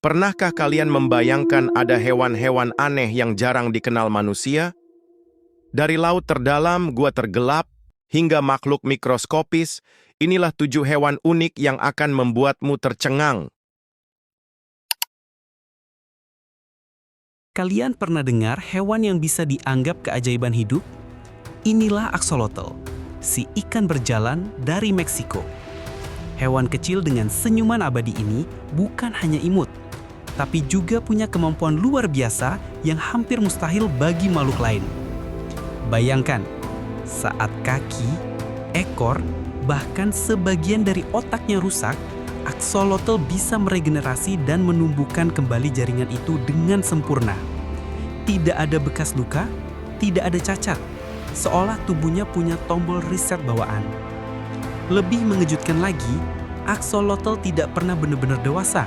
Pernahkah kalian membayangkan ada hewan-hewan aneh yang jarang dikenal manusia? Dari laut terdalam, gua tergelap, hingga makhluk mikroskopis, inilah 7 hewan unik yang akan membuatmu tercengang. Kalian pernah dengar hewan yang bisa dianggap keajaiban hidup? Inilah axolotl, si ikan berjalan dari Meksiko. Hewan kecil dengan senyuman abadi ini bukan hanya imut, tapi juga punya kemampuan luar biasa yang hampir mustahil bagi makhluk lain. Bayangkan, saat kaki, ekor, bahkan sebagian dari otaknya rusak, axolotl bisa meregenerasi dan menumbuhkan kembali jaringan itu dengan sempurna. Tidak ada bekas luka, tidak ada cacat, seolah tubuhnya punya tombol reset bawaan. Lebih mengejutkan lagi, axolotl tidak pernah benar-benar dewasa.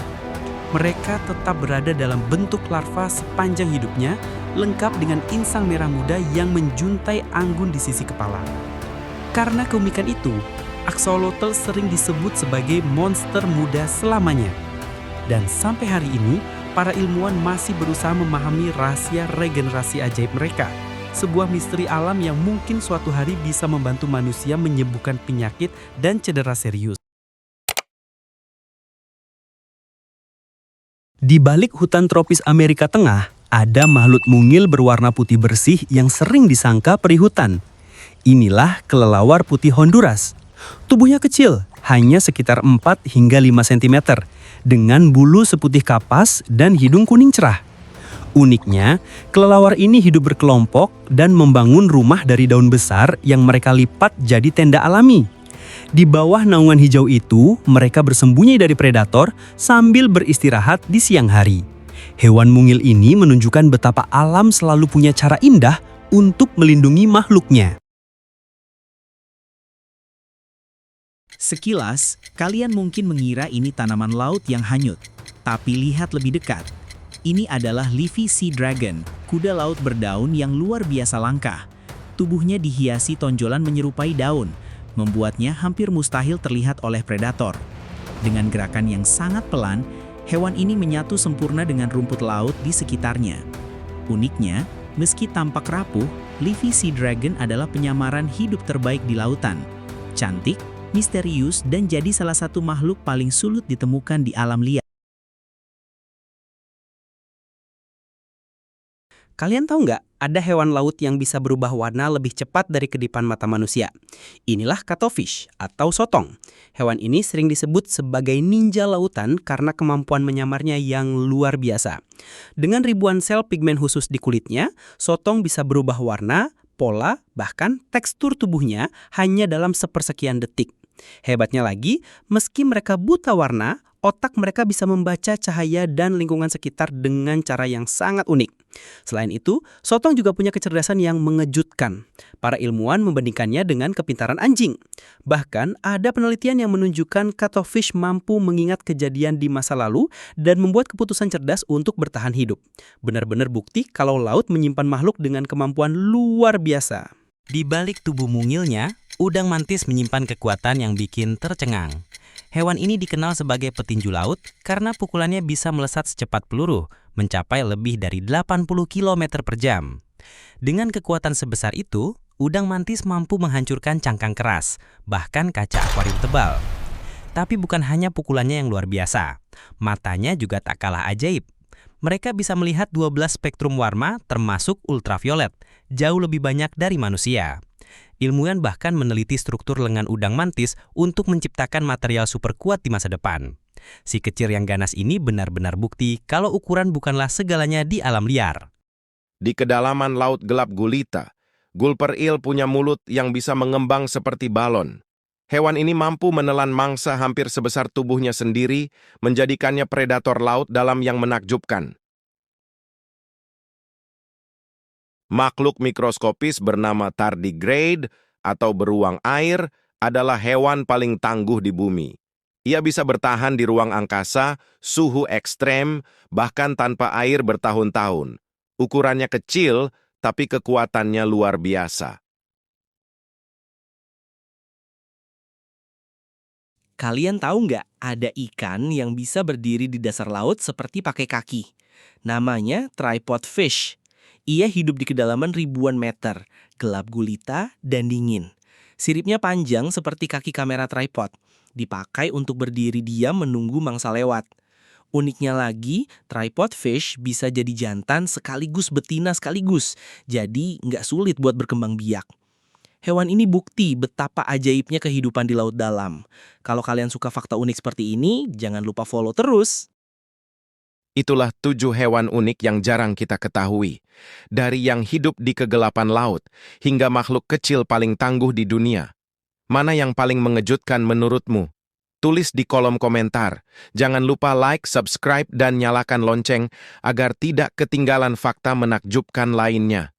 Mereka tetap berada dalam bentuk larva sepanjang hidupnya, lengkap dengan insang merah muda yang menjuntai anggun di sisi kepala. Karena keunikan itu, axolotl sering disebut sebagai monster muda selamanya. Dan sampai hari ini, para ilmuwan masih berusaha memahami rahasia regenerasi ajaib mereka. Sebuah misteri alam yang mungkin suatu hari bisa membantu manusia menyembuhkan penyakit dan cedera serius. Di balik hutan tropis Amerika Tengah, ada makhluk mungil berwarna putih bersih yang sering disangka peri hutan. Inilah kelelawar putih Honduras. Tubuhnya kecil, hanya sekitar 4 hingga 5 cm, dengan bulu seputih kapas dan hidung kuning cerah. Uniknya, kelelawar ini hidup berkelompok dan membangun rumah dari daun besar yang mereka lipat jadi tenda alami. Di bawah naungan hijau itu, mereka bersembunyi dari predator sambil beristirahat di siang hari. Hewan mungil ini menunjukkan betapa alam selalu punya cara indah untuk melindungi makhluknya. Sekilas, kalian mungkin mengira ini tanaman laut yang hanyut. Tapi lihat lebih dekat. Ini adalah Leafy Sea Dragon, kuda laut berdaun yang luar biasa langka. Tubuhnya dihiasi tonjolan menyerupai daun, membuatnya hampir mustahil terlihat oleh predator. Dengan gerakan yang sangat pelan, hewan ini menyatu sempurna dengan rumput laut di sekitarnya. Uniknya, meski tampak rapuh, Leafy Sea Dragon adalah penyamaran hidup terbaik di lautan. Cantik, misterius, dan jadi salah satu makhluk paling sulit ditemukan di alam liar. Kalian tahu nggak, ada hewan laut yang bisa berubah warna lebih cepat dari kedipan mata manusia. Inilah cuttlefish atau sotong. Hewan ini sering disebut sebagai ninja lautan karena kemampuan menyamarnya yang luar biasa. Dengan ribuan sel pigmen khusus di kulitnya, sotong bisa berubah warna, pola, bahkan tekstur tubuhnya hanya dalam sepersekian detik. Hebatnya lagi, meski mereka buta warna, otak mereka bisa membaca cahaya dan lingkungan sekitar dengan cara yang sangat unik. Selain itu, sotong juga punya kecerdasan yang mengejutkan. Para ilmuwan membandingkannya dengan kepintaran anjing. Bahkan, ada penelitian yang menunjukkan cuttlefish mampu mengingat kejadian di masa lalu dan membuat keputusan cerdas untuk bertahan hidup. Benar-benar bukti kalau laut menyimpan makhluk dengan kemampuan luar biasa. Di balik tubuh mungilnya, udang mantis menyimpan kekuatan yang bikin tercengang. Hewan ini dikenal sebagai petinju laut karena pukulannya bisa melesat secepat peluru, mencapai lebih dari 80 km per jam. Dengan kekuatan sebesar itu, udang mantis mampu menghancurkan cangkang keras, bahkan kaca akuarium tebal. Tapi bukan hanya pukulannya yang luar biasa, matanya juga tak kalah ajaib. Mereka bisa melihat 12 spektrum warna termasuk ultraviolet, jauh lebih banyak dari manusia. Ilmuwan bahkan meneliti struktur lengan udang mantis untuk menciptakan material super kuat di masa depan. Si kecil yang ganas ini benar-benar bukti kalau ukuran bukanlah segalanya di alam liar. Di kedalaman laut gelap gulita, gulper eel punya mulut yang bisa mengembang seperti balon. Hewan ini mampu menelan mangsa hampir sebesar tubuhnya sendiri, menjadikannya predator laut dalam yang menakjubkan. Makhluk mikroskopis bernama tardigrade atau beruang air adalah hewan paling tangguh di bumi. Ia bisa bertahan di ruang angkasa, suhu ekstrem, bahkan tanpa air bertahun-tahun. Ukurannya kecil, tapi kekuatannya luar biasa. Kalian tahu nggak ada ikan yang bisa berdiri di dasar laut seperti pakai kaki? Namanya tripod fish. Ia hidup di kedalaman ribuan meter, gelap gulita dan dingin. Siripnya panjang seperti kaki kamera tripod. Dipakai untuk berdiri diam menunggu mangsa lewat. Uniknya lagi, tripod fish bisa jadi jantan sekaligus betina sekaligus. Jadi nggak sulit buat berkembang biak. Hewan ini bukti betapa ajaibnya kehidupan di laut dalam. Kalau kalian suka fakta unik seperti ini, jangan lupa follow terus. Itulah 7 hewan unik yang jarang kita ketahui. Dari yang hidup di kegelapan laut, hingga makhluk kecil paling tangguh di dunia. Mana yang paling mengejutkan menurutmu? Tulis di kolom komentar. Jangan lupa like, subscribe, dan nyalakan lonceng agar tidak ketinggalan fakta menakjubkan lainnya.